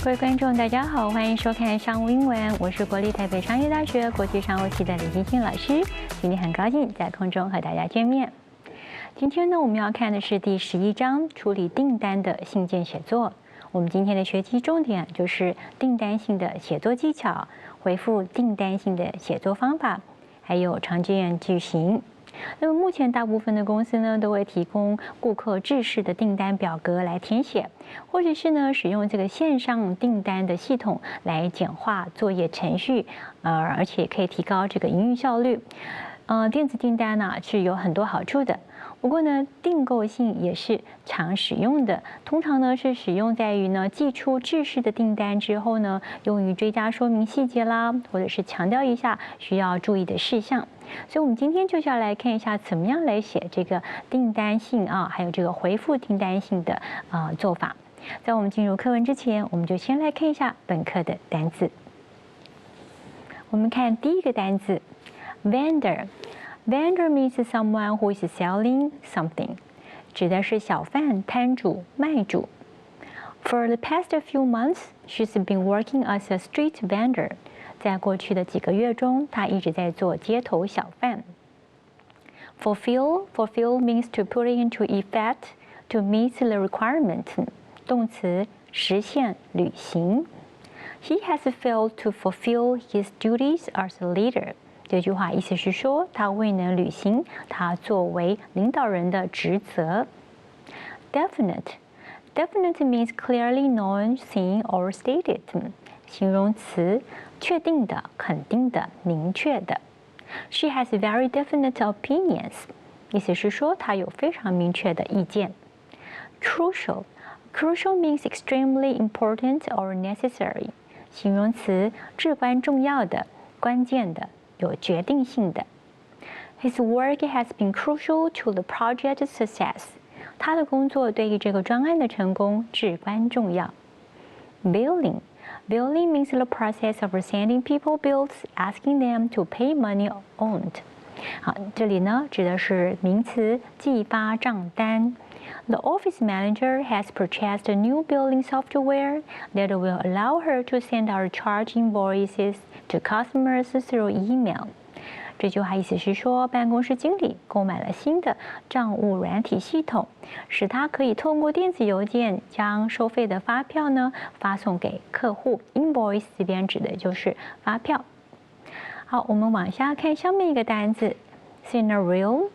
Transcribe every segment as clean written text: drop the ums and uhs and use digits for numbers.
各位观众，大家好，欢迎收看商务英文，我是国立台北商业大学国际商务系的李金星老师。今天很高兴在空中和大家见面。今天呢，我们要看的是第11章处理订单的信件写作。我们今天的学习重点就是订单性的写作技巧、回复订单性的写作方法，还有常见句型。那么目前大部分的公司呢，都会提供顾客制式的订单表格来填写，或者是呢使用这个线上订单的系统来简化作业程序，而且可以提高这个营运效率。电子订单呢是有很多好处的，不过呢订购信也是常使用的，通常呢是使用在于呢寄出制式的订单之后呢，用于追加说明细节啦，或者是强调一下需要注意的事项。所以我们今天就是要来看一下怎么样来写这个订单信还有这个回复订单信的做法。在我们进入课文之前，我们就先来看一下本课的单字。我们看第一个单字 vendor。Vendor means someone who is selling something， 指的是小贩、摊主、卖主。For the past few months, she's been working as a street vendor。在过去的几个月中，她一直在做街头小贩。Fulfill means to put into effect, to meet the requirement。动词实现、履行。He has failed to fulfill his duties as a leader。这句话意思是说，他未能履行他作为领导人的职责。Definite means clearly known, seen or stated。形容词，确定的、肯定的、明确的。She has very definite opinions。意思是说，她有非常明确的意见。Crucial means extremely important or necessary。形容词，至关重要的、关键的。有决定性的。His work has been crucial to the project's success。他的工作对于这个专案的成功至关重要。Billing means the process of sending people bills, asking them to pay money owed。好，这里呢指的是名词寄发账单。The office manager has purchased a new billing software that will allow her to send our charge invoices to customers through email。这句话意思是说，办公室经理购买了新的账务软体系统，使他可以通过电子邮件将收费的发票呢发送给客户。Invoice 这边指的就是发票。好，我们往下看下面一个单字 scenario。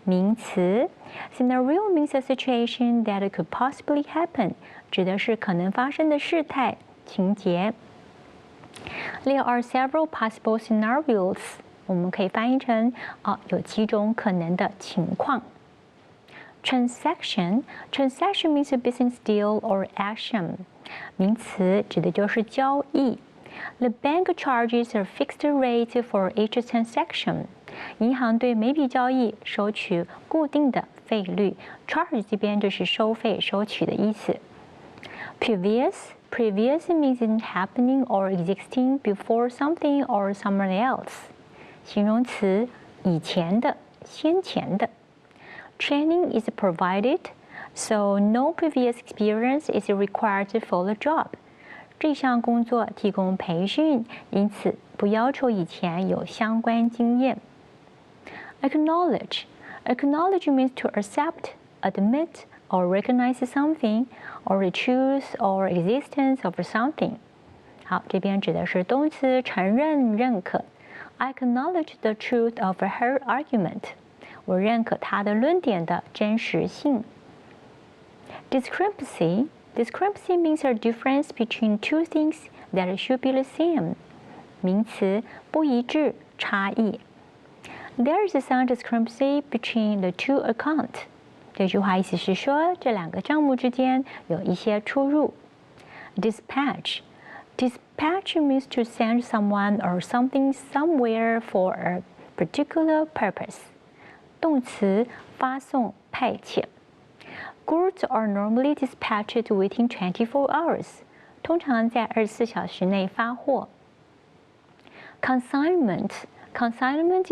名词 Scenario means a situation that could possibly happen， 指的是可能发生的事态、情节。There are several possible scenarios， 我们可以翻译成有几种可能的情况。Transaction means a business deal or action， 名词指的就是交易。The bank charges a fixed rate for each transaction。银行对每笔交易收取固定的费率 ，charge 这边就是收费、收取的意思。Previous means happening or existing before something or someone else。形容词，以前的、先前的。Training is provided, so no previous experience is required for the job。这项工作提供培训，因此不要求以前有相关经验。Acknowledge means to accept, admit, or recognize something, or the truth or existence of something。好，这边指的是动词承认、认可。I acknowledge the truth of her argument。我认可她的论点的真实性。Discrepancy means a difference between two things that should be the same。名词，不一致、差异。There is some discrepancy between the two accounts。这句话意思是说，这两个账目之间有一些出入。Dispatch means to send someone or something somewhere for a particular purpose。动词，发送、派遣。Goods are normally dispatched within 24 hours。通常在24小时内发货。Consignment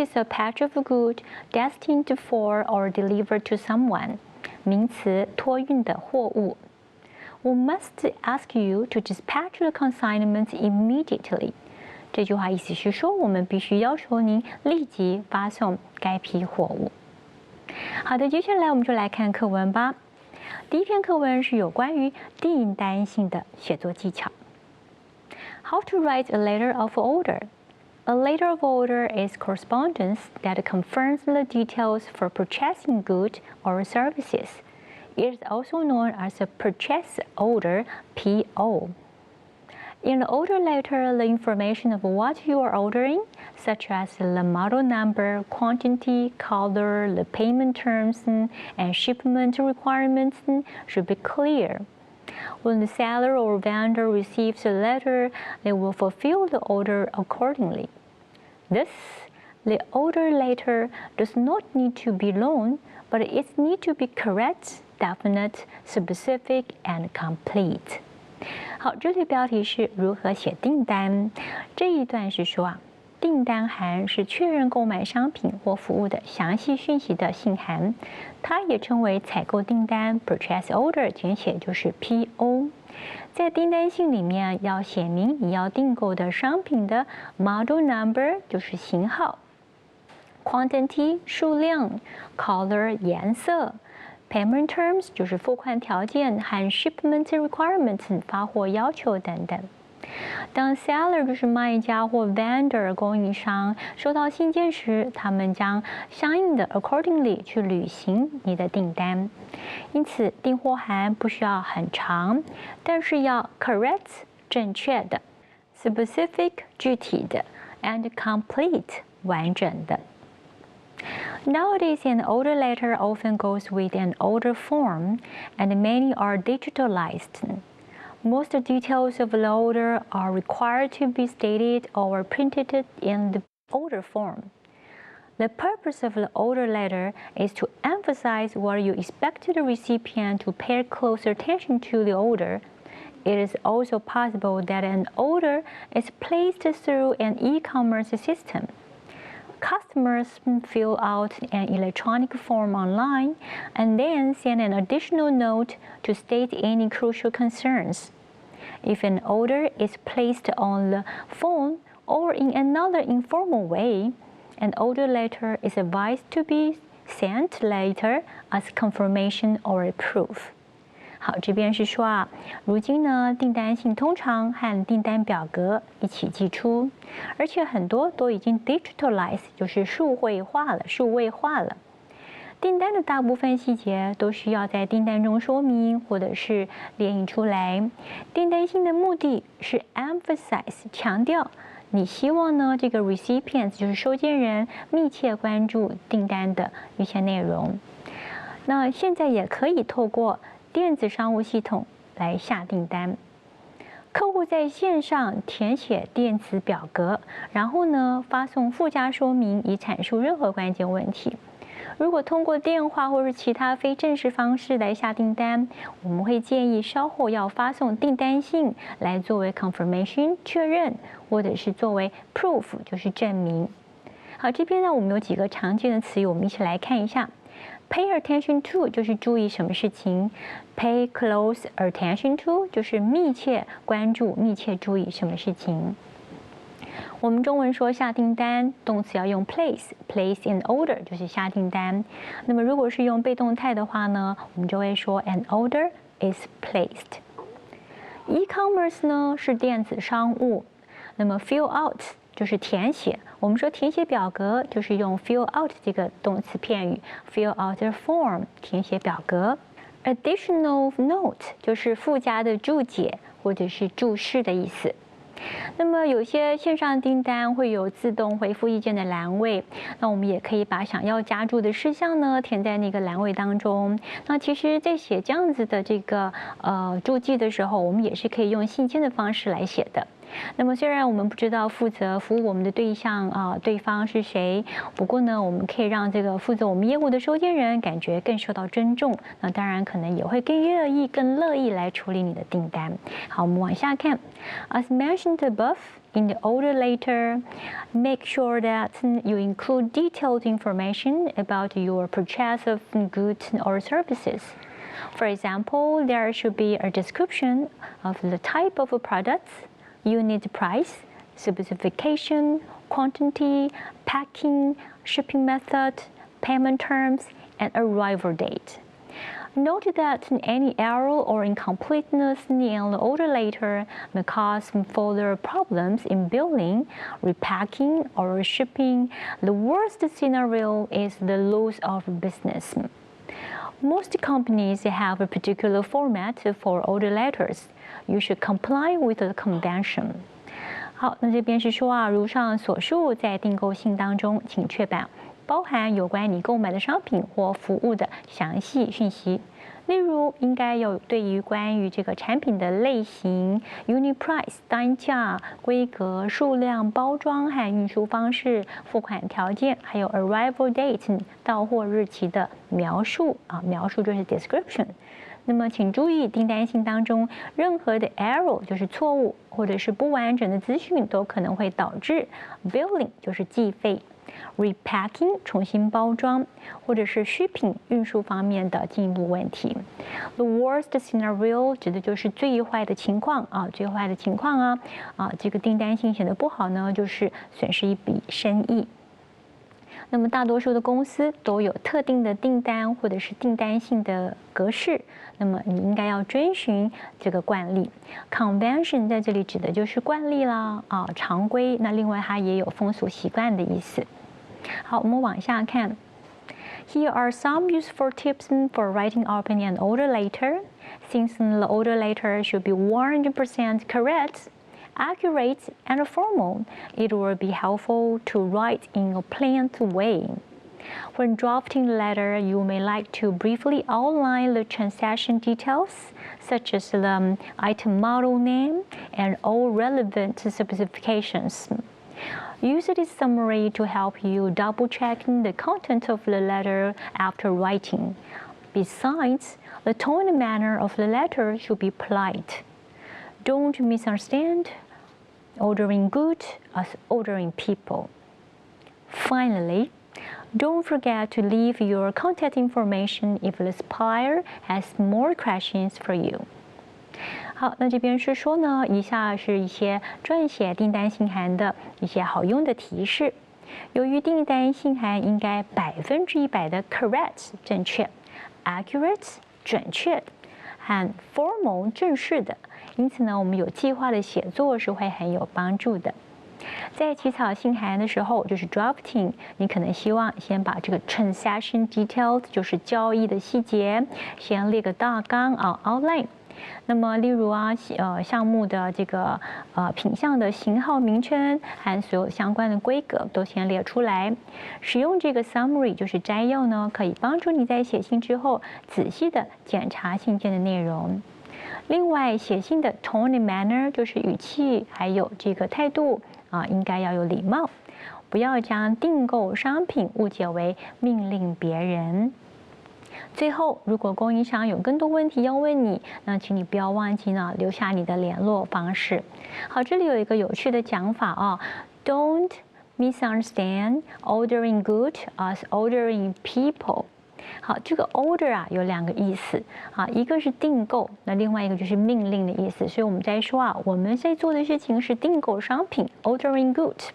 is a patch of goods destined for or delivered to someone。名词，托运的货物。We must ask you to dispatch the consignment immediately. 这句话意思是说，我们必须要求您立即发送该批货物。好的，接下来我们就来看课文吧。第一篇课文是有关于订单性的写作技巧。How to write a letter of order. A letter of order is correspondence that confirms the details for purchasing goods or services. It is also known as a purchase order, PO. In the order letter, the information of what you are ordering, such as the model number, quantity, color, the payment terms, and shipment requirements, should be clear. When the seller or vendor receives a letter, they will fulfill the order accordingly. Thus, the order letter does not need to be long, but it needs to be correct, definite, specific, and complete. 好，这里标题是如何写订单。这一段是说订单函是确认购买商品或服务的详细讯息的信函，它也称为采购订单 （Purchase Order），简写就是 PO。在订单信里面要写明你要订购的商品的 model number， 就是型号 ，quantity 数量 ，color 颜色。Payment terms 就是付款条件和 shipment requirements 发货要求等等。当 seller 就是卖家或 vendor 供应商收到信件时，他们将相应的 accordingly 去履行你的订单。因此，订货函不需要很长，但是要 correct 正确的 ，specific 具体的 ，and complete 完整的。Nowadays, an order letter often goes with an order form, and many are digitalized. Most details of the order are required to be stated or printed in the order form. The purpose of the order letter is to emphasize what you expect the recipient to pay close attention to the order. It is also possible that an order is placed through an e-commerce system. Customers fill out an electronic form online and then send an additional note to state any crucial concerns. If an order is placed on the phone or in another informal way, an order letter is advised to be sent later as confirmation or proof. 好，这边是说如今呢，订单信通常和订单表格一起寄出，而且很多都已经 digitalize， 就是数位化了。订单的大部分细节都需要在订单中说明，或者是列印出来。订单信的目的是 emphasize 强调，你希望呢这个 recipient 就是收件人密切关注订单的一些内容。那现在也可以透过电子商务系统来下订单，客户在线上填写电子表格，然后呢发送附加说明，以阐述任何关键问题。如果通过电话或是其他非正式方式来下订单，我们会建议稍后要发送订单信来作为 confirmation 确认，或者是作为 proof 就是证明。好，这边呢我们有几个常见的词语，我们一起来看一下。Pay attention to 就是注意什么事情 ，Pay close attention to 就是密切关注、密切注意什么事情。我们中文说下订单，动词要用 place an order 就是下订单。那么如果是用被动态的话呢，我们就会说 an order is placed。E-commerce 呢是电子商务，那么 fill out 就是填写。我们说填写表格就是用 fill out 这个动词片语 ，fill out a form 填写表格。Additional note 就是附加的注解或者是注释的意思。那么有些线上订单会有自动回复意见的栏位，那我们也可以把想要加注的事项呢填在那个栏位当中。那其实，在写这样子的这个注记的时候，我们也是可以用信件的方式来写的。那么虽然我们不知道负责服务我们的对象对方是谁，不过呢，我们可以让这个负责我们业务的收件人感觉更受到尊重。那当然可能也会更愿意、更乐意来处理你的订单。好，我们往下看。As mentioned above, in the order letter, make sure that you include detailed information about your purchase of goods or services. For example, there should be a description of the type of products, unit price, specification, quantity, packing, shipping method, payment terms, and arrival date. Note that any error or incompleteness in the order letter may cause further problems in billing, repacking, or shipping. The worst scenario is the loss of business. Most companies have a particular format for order letters. You should comply with the convention. 好，那这边是说啊，如上所述，在订购信当中，请确保包含有关你购买的商品或服务的详细讯息。例如，应该有对于关于这个产品的类型、unit price 单价、规格、数量、包装和运输方式、付款条件，还有 arrival date 到货日期的描述啊，描述就是 description。那么，请注意，订单信当中任何的 error 就是错误或者是不完整的资讯，都可能会导致 billing 就是计费。repacking 重新包装，或者是shipping 运输方面的进一步问题。The worst scenario 指的就是最坏的情况啊，最坏的情况啊，这个订单信写的不好呢，就是损失一笔生意。那么大多数的公司都有特定的订单或者是订单信的格式，那么你应该要遵循这个惯例。Convention 在这里指的就是惯例啦，常规。那另外它也有风俗习惯的意思。好，我们往下看。Here are some useful tips for writing up an order letter. Since the order letter should be 100% correct, accurate, and formal, it will be helpful to write in a plain way. When drafting the letter, you may like to briefly outline the transaction details, such as the item model name and all relevant specifications. Use this summary to help you double-check the content of the letter after writing. Besides, the tone and manner of the letter should be polite. Don't misunderstand ordering goods as ordering people. Finally, don't forget to leave your contact information if the supplier has more questions for you. 好，那这边是说呢，以下是一些撰写订单信函的一些好用的提示。由于订单信函应该100%的 correct 正确 ，accurate 准确和 formal 正式的，因此呢，我们有计划的写作是会很有帮助的。在起草信函的时候，就是 drafting， 你可能希望先把这个 transaction details， 就是交易的细节，先列个大纲outline。那么，例如项目的这个品项的型号名称和所有相关的规格都先列出来。使用这个 summary 就是摘要呢，可以帮助你在写信之后仔细的检查信件的内容。另外，写信的 tone and manner 就是语气还有这个态度应该要有礼貌，不要将订购商品误解为命令别人。最后，如果供应商有更多问题要问你，那请你不要忘记呢留下你的联络方式。好，这里有一个有趣的讲法Don't misunderstand ordering goods as ordering people。好，这个 order 有两个意思一个是订购，那另外一个就是命令的意思。所以我们在说我们在做的事情是订购商品 ordering goods。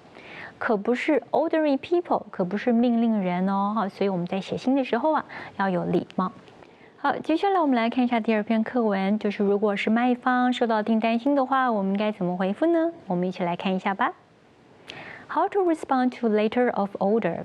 可不是 ordering people， 可不是命令人所以我们在写信的时候要有礼貌。好，接下来我们来看一下第二篇课文，就是如果是卖方收到订单信的话，我们应该怎么回复呢？我们一起来看一下吧。How to respond to letter of order?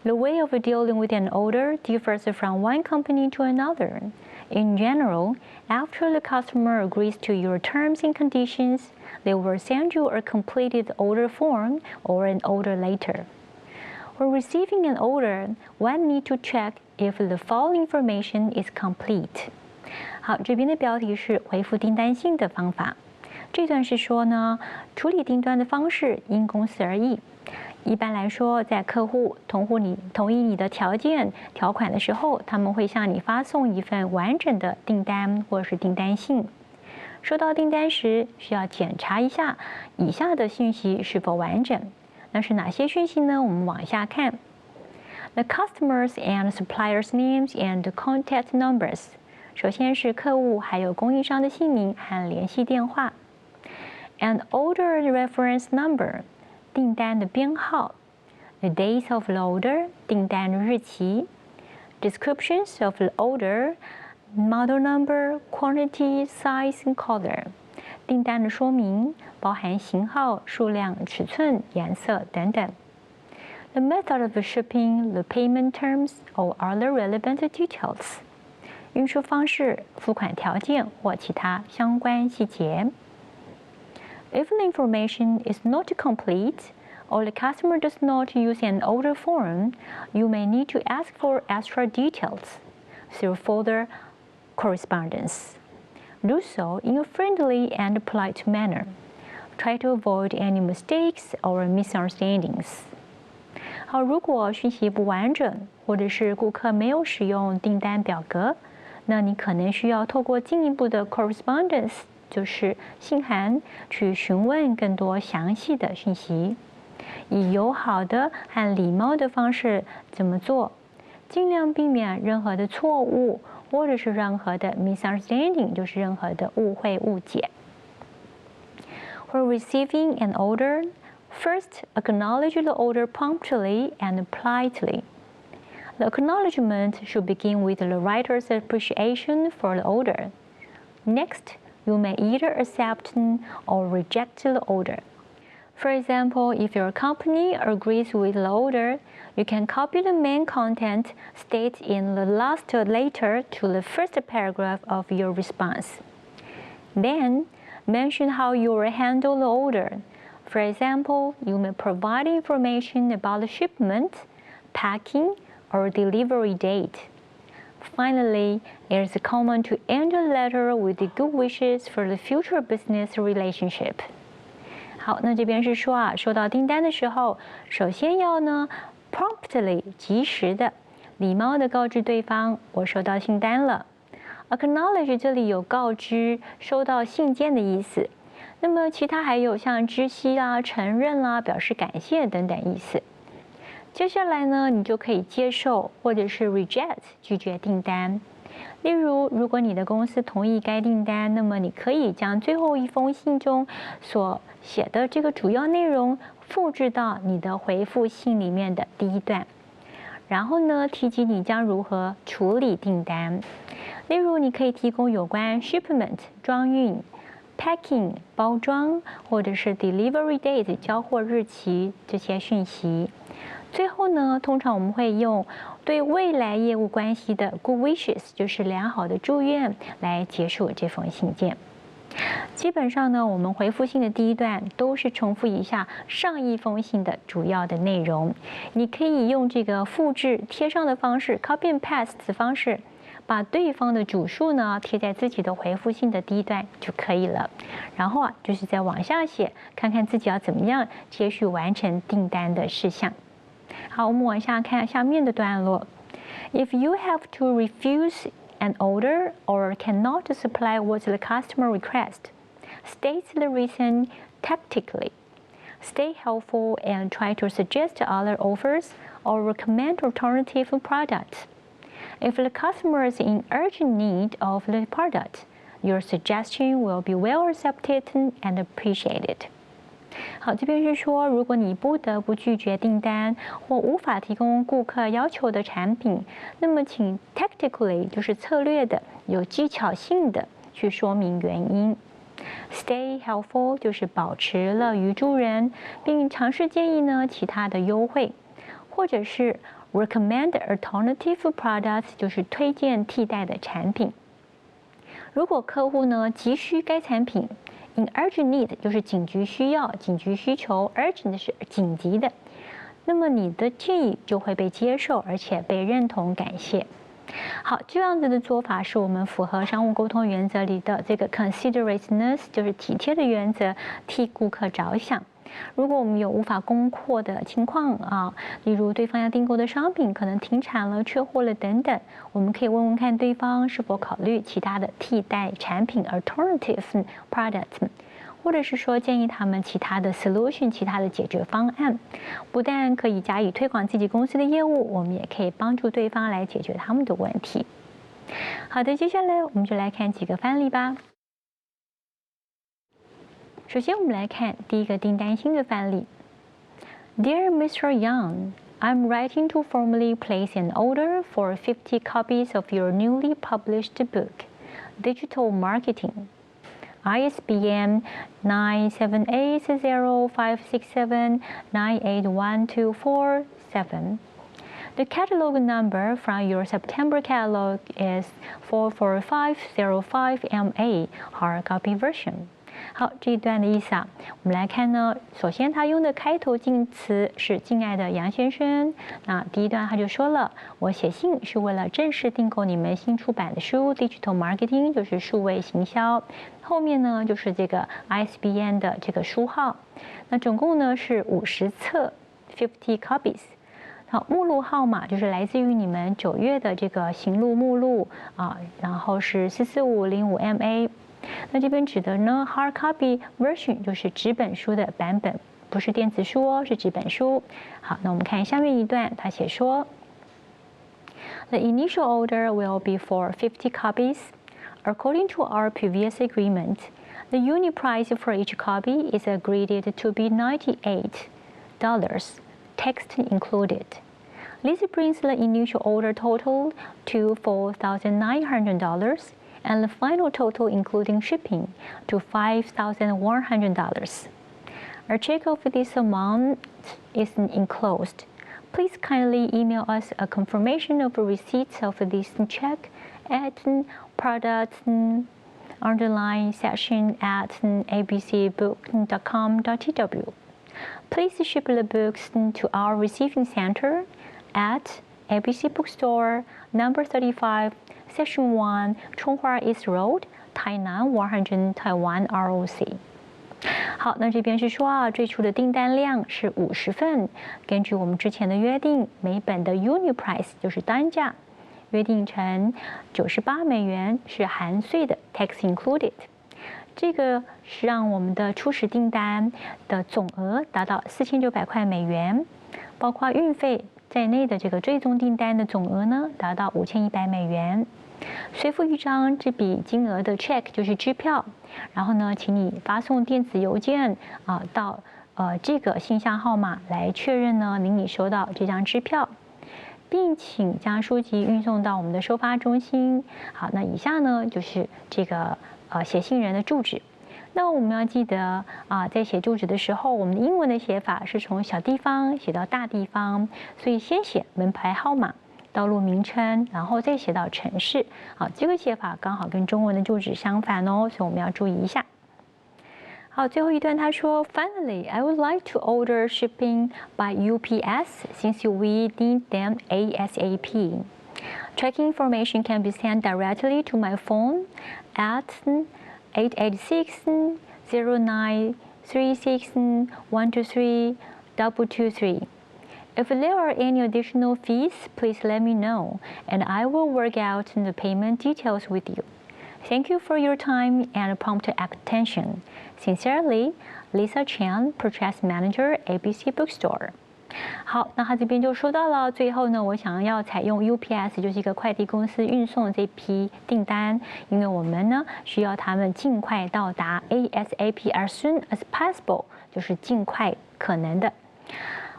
The way of dealing with an order differs from one company to another. In general, after the customer agrees to your terms and conditions, they will send you a completed order form or an order letter. When receiving an order, one needs to check if the following information is complete. 好，这边的标题是回复订单信的方法。这段是说呢，处理订单的方式因公司而异。一般来说，在客户同意你的条款的时候，他们会向你发送一份完整的订单或是订单信。收到订单时，需要检查一下以下的信息是否完整。那是哪些讯息呢？我们往下看。The customers and suppliers' names and contact numbers 首先是客户还有供应商的姓名和联系电话。An order reference number， 订单的编号。The dates of the order， 订单的日期。Descriptions of the order， model number, quantity, size, and color。订单的说明包含型号、数量、尺寸、颜色等等。The method of shipping, the payment terms, or other relevant details。运输方式、付款条件或其他相关细节。If the information is not complete, or the customer does not use an order form, you may need to ask for extra details through further correspondence. Do so in a friendly and polite manner. Try to avoid any mistakes or misunderstandings. 好，如果讯息不完整，或者是顾客没有使用订单表格，那你可能需要透过进一步的 correspondence， 就是信函，去询问更多详细的讯息。以友好的和礼貌的方式这么做，尽量避免任何的错误，或者是任何的 misunderstanding， 就是任何的误会误解。For receiving an order, first acknowledge the order promptly and politely. The acknowledgement should begin with the writer's appreciation for the order. Next, you may either accept or reject the order. For example, if your company agrees with the order, you can copy the main content stated in the last letter to the first paragraph of your response. Then, mention how you will handle the order. For example, you may provide information about the shipment, packing, or delivery date. Finally, it is common to end a letter with the good wishes for the future business relationship. 好，那这边是说啊，收到订单的时候，首先要呢 promptly 及时的、礼貌的告知对方我收到信单了。Acknowledge 这里有告知、收到信件的意思，那么其他还有像知悉啦、承认啦、表示感谢等等意思。接下来呢，你就可以接受或者是 reject 拒绝订单。例如，如果你的公司同意该订单，那么你可以将最后一封信中所写的这个主要内容复制到你的回复信里面的第一段，然后呢，提及你将如何处理订单。例如，你可以提供有关 shipment 装运、packing 包装，或者是 delivery date 交货日期这些讯息。最后呢，通常我们会用对未来业务关系的 good wishes， 就是良好的祝愿，来结束这封信件。基本上呢，我们回复信的第一段都是重复一下上一封信的主要的内容。你可以用这个复制贴上的方式 ，copy and paste 的方式，把对方的主述呢贴在自己的回复信的第一段就可以了。然后啊，就是再往下写，看看自己要怎么样接续完成订单的事项。好，我们往下看下面的段落。If you have to refuse an order or cannot supply what the customer requests, state the reason tactically. Stay helpful and try to suggest other offers or recommend alternative products. If the customer is in urgent need of the product, your suggestion will be well accepted and appreciated. 好，这边是说，如果你不得不拒绝订单或无法提供顾客要求的产品，那么请 tactically 就是策略的、有技巧性的去说明原因。Stay helpful 就是保持乐于助人，并尝试建议呢其他的优惠，或者是 recommend alternative products 就是推荐替代的产品。如果客户呢急需该产品，In urgent need 就是紧急需要、紧急需求 ，urgent 是紧急的，那么你的建议就会被接受，而且被认同、感谢。好，这样子的做法是我们符合商务沟通原则里的这个 considerateness， 就是体贴的原则，替顾客着想。如果我们有无法供货的情况啊，例如对方要订购的商品可能停产了、缺货了等等，我们可以问问看对方是否考虑其他的替代产品 alternative product， 或者是说建议他们其他的 solution， 其他的解决方案。不但可以加以推广自己公司的业务，我们也可以帮助对方来解决他们的问题。好的，接下来我们就来看几个范例吧。首先，我们来看第一个订单新的范例。Dear Mr. Young, I'm writing to formally place an order for 50 copies of your newly published book, Digital Marketing. ISBN 9780567981247. The catalog number from your September catalog is 44505MA hard copy version. 好，这一段的意思啊，我们来看呢。首先，他用的开头敬词是“敬爱的杨先生”。那第一段他就说了，我写信是为了正式订购你们新出版的书 ，Digital Marketing 就是数位行销。后面呢就是这个 ISBN 的这个书号。那总共呢是50册 ，50 copies。好，目录号码就是来自于你们9月的这个行录目录啊，然后是44505MA。那这边指的呢 ，hard copy version 就是纸本书的版本，不是电子书哦，是纸本书。好，那我们看下面一段，他写说 ，The initial order will be for 50 copies. According to our previous agreement, the unit price for each copy is agreed to be $98, text included. This brings the initial order total to $4,900. And the final total, including shipping, to $5,100. A check of this amount is enclosed. Please kindly email us a confirmation of receipt of this check at product_section@abcbook.com.tw. Please ship the books to our receiving center at ABC Bookstore, number 35. Section 1, Chonghua East Road, Tainan 100, Taiwan ROC。好，那这边是说啊，最初的订单量是50份。根据我们之前的约定，每本的 unit price 就是单价，约定成$98是含税的 ，tax included。这个是让我们的初始订单的总额达到$4900，包括运费在内的这个最终订单的总额呢，达到$5100。随附一张这笔金额的 check 就是支票，然后呢，请你发送电子邮件到这个信箱号码来确认呢您已收到这张支票，并请将书籍运送到我们的收发中心。好，那以下呢就是这个写信人的住址。那我们要记得在写住址的时候，我们的英文的写法是从小地方写到大地方，所以先写门牌号码、道路名称，然后再写到城市。好，这个写法刚好跟中文的住址相反哦，所以我们要注意一下。好，最后一段他说 ，Finally, I would like to order shipping by UPS since we need them ASAP. Tracking information can be sent directly to my phone at 886-0936-123-223. If there are any additional fees, please let me know, and I will work out the payment details with you. Thank you for your time and prompt attention. Sincerely, Lisa Chan, Purchase Manager, ABC Bookstore. 好，那他这边就说到了，最后呢，我想要采用 UPS， 就是一个快递公司运送这批订单，因为我们呢需要他们尽快到达 ASAP as soon as possible， 就是尽快可能的。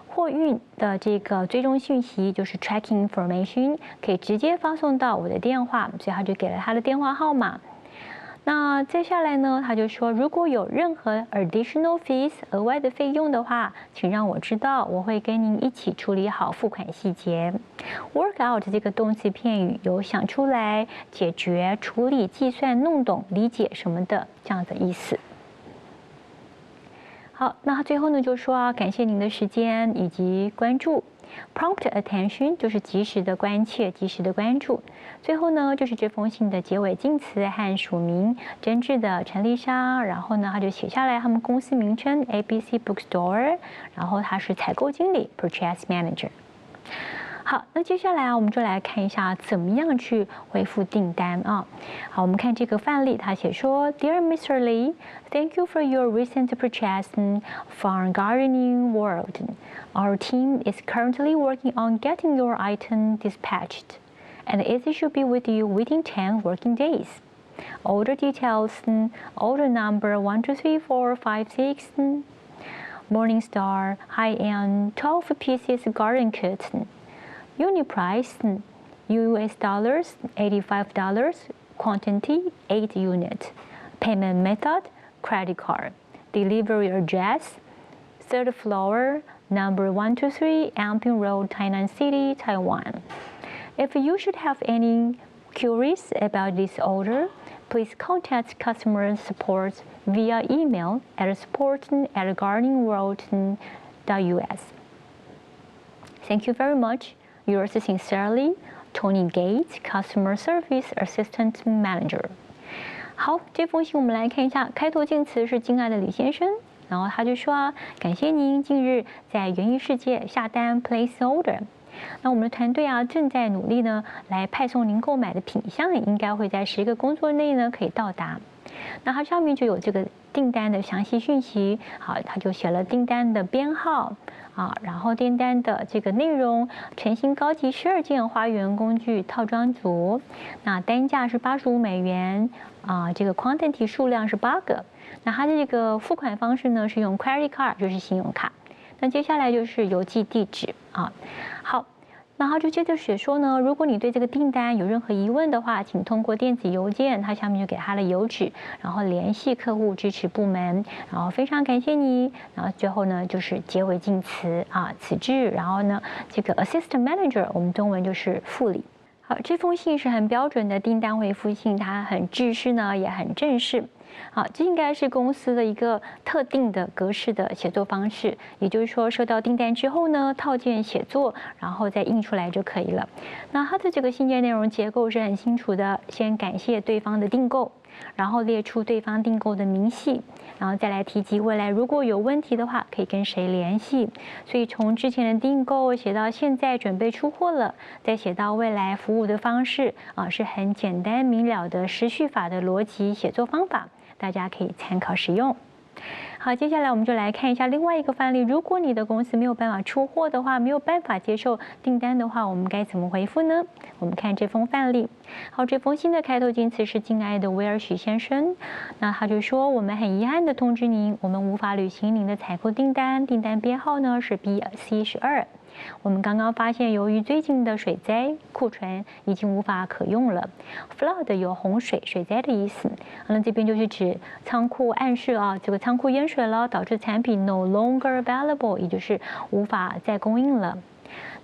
货运的这个追踪信息就是 tracking information， 可以直接发送到我的电话，所以他就给了他的电话号码。那接下来呢，他就说，如果有任何 additional fees 额外的费用的话，请让我知道，我会跟您一起处理好付款细节。Work out 这个动词片语有想出来、解决、处理、计算、弄懂、理解什么的这样的意思。好，那他最后呢就说感谢您的时间以及关注。Prompt attention 就是及时的关切、及时的关注。最后呢，就是这封信的结尾敬词和署名真挚的陈丽莎，然后呢，他就写下来他们公司名称 ABC Bookstore， 然后他是采购经理 Purchase Manager。好，那接下来我们就来看一下怎么样去回复订单啊。好，我们看这个范例，他写说 ，Dear Mr. Lee, thank you for your recent purchase from Gardening World. Our team is currently working on getting your item dispatched. and it should be with you within 10 working days. Order details, order number 1, 2, 3, 4, 5, 6, Morningstar high-end 12 pieces garden kit. Unit price US dollars $85, quantity 8 units. Payment method credit card. Delivery address 3rd floor, number 123 Amping Road, Tainan City, Taiwan. If you should have any queries about this order, please contact customer support via email at support@gardenworld.us. Thank you very much. Yours sincerely, Tony Gates, Customer Service Assistant Manager. 好，这封信我们来看一下，开头敬词是敬爱的李先生，然后他就说啊，感谢您近日在园艺世界下单 place order。那我们的团队啊正在努力呢，来派送您购买的品项，应该会在10个工作内呢可以到达。那它上面就有这个订单的详细讯息，好，他就写了订单的编号啊，然后订单的这个内容，全新高级12件花园工具套装组，那单价是$85啊，这个 quantity 数量是8个。那它的这个付款方式呢是用 credit card， 就是信用卡。那接下来就是邮寄地址啊。好，那他就接着写说呢，如果你对这个订单有任何疑问的话，请通过电子邮件，他下面就给他的邮址，然后联系客户支持部门，然后非常感谢你，然后最后呢就是结尾敬词啊，此致，然后呢这个 assistant manager 我们中文就是副理。好，这封信是很标准的订单回复信，它很制式呢，也很正式。好，这应该是公司的一个特定的格式的写作方式，也就是说，收到订单之后呢，套件写作，然后再印出来就可以了。那它的这个信件内容结构是很清楚的，先感谢对方的订购，然后列出对方订购的明细，然后再来提及未来如果有问题的话，可以跟谁联系。所以从之前的订购写到现在准备出货了，再写到未来服务的方式啊，是很简单明了的时序法的逻辑写作方法。大家可以参考使用。好，接下来我们就来看一下另外一个范例。如果你的公司没有办法出货的话，没有办法接受订单的话，我们该怎么回复呢？我们看这封范例。好，这封信的开头敬词是敬爱的威尔许先生。那他就说，我们很遗憾的通知您，我们无法履行您的采购订单，订单编号呢是 BC12。我们刚刚发现，由于最近的水灾，库存已经无法可用了。Flood 有洪水、水灾的意思。那这边就是指仓库暗示啊，这个仓库淹水了，导致产品 no longer available， 也就是无法再供应了。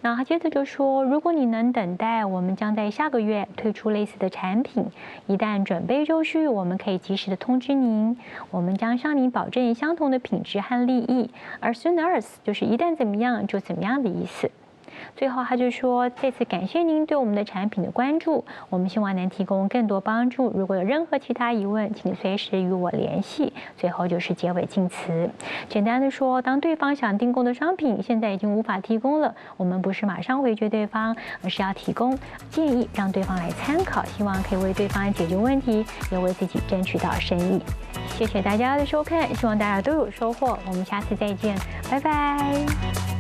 那他接着就说，如果你能等待，我们将在下个月推出类似的产品。一旦准备就绪，我们可以及时的通知您。我们将向您保证相同的品质和利益。而 soon as 就是一旦怎么样就怎么样的意思。最后他就说，再次感谢您对我们的产品的关注，我们希望能提供更多帮助。如果有任何其他疑问，请随时与我联系。最后就是结尾敬词。简单的说，当对方想订购的商品现在已经无法提供了，我们不是马上回绝对方，而是要提供建议，让对方来参考，希望可以为对方解决问题，也为自己争取到生意。谢谢大家的收看，希望大家都有收获。我们下次再见，拜拜。